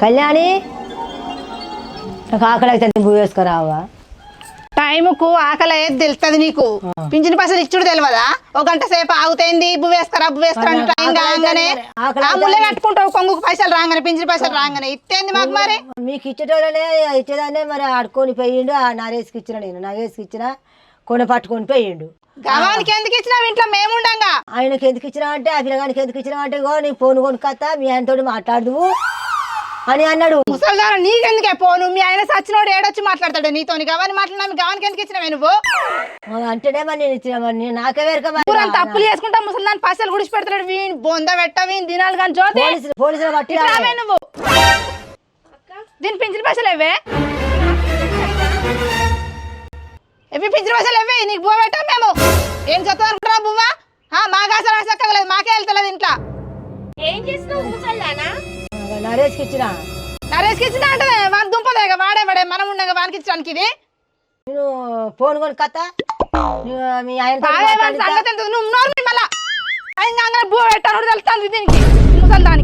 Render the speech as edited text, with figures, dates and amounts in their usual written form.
కళ్యాణి నాకు ఆకలి అయితే నువ్వు వేసుకురావా? టైంకు ఆకలి ఏది తెలుస్తుంది నీకు. పింఛన్ పైసలు ఇచ్చుడు తెలియదా? ఒక గంట సేపు ఆగుతైంది బువ్వ వేసుకరా టైం కాగానే ముళ్ళే కట్టుకుంటావు. కొంగుకు పైసలు రాగానే పింఛన్ పైసలు రాగానే ఇస్తేంది మాకు. మరి మీకు ఇచ్చేటోళ్ళనే ఇచ్చేదాన్నే మరి ఆడుకొని పోయిండు. ఆ నరేసుకి ఇచ్చిన, నేను నగేసుకి ఇచ్చిన, కొన పట్టుకొని పోయిండు. గవానికి ఎందుకు ఇచ్చినావు? ఇంట్లో మేముండంగా ఆయనకి ఎందుకు ఇచ్చినావు అంటే, ఆ పిల్లగానికి ఎందుకు ఇచ్చినావు అంటే, నీ ఫోన్ కొనుక్కొస్తా మీ ఆయనతో మాట్లాడదు అని అన్నాడు. ముసల్దాన నీకెందుకే పోను? మీ ఆయన సచ్చినోడు ఏడొచ్చి మాట్లాడతాడు నీతో. గవాని మాట్లాడినా గవానికి ఎందుకు ఇచ్చినావే నువ్వు? అంటేనే మరి నేను ఇచ్చిన, మరి నాకే వేరక తప్పులు చేసుకుంటా ముసల్దాన్ పైసలు గుడిచి పెడతాడు. వీని బొంద పెట్ట వీని దినాలు కానీ జ్యోతి పోలీసులు బట్టి నువ్వు దీని పింఛన్ పైసలు ఇవ్వే, ఇవి పింఛన్ పైసలు ఇవ్వే. నీకు బువ్వ పెట్టాం మేము. ఏం చెప్తా అనుకుంటారా బువ్వ? మాకు అసలు చక్కగలేదు, మాకే వెళ్తలేదు ఇంట్లో. ఏం చేసినావు ముసల్దానా? నరేష్కి ఇచ్చిన. నరేష్కి ఇచ్చిన అంటే వాని దుంపదేగా, వాడే మనం ఉండగా వానికి ఇచ్చడానికి. ఇది నేను ఫోన్ కొనుక్కొస్తా మీ ఆయన సంగతి నువ్వు నోరు మళ్ళా బువ్వ పెట్టాను తెలుస్తుంది దీనికి ముసల్దానికి.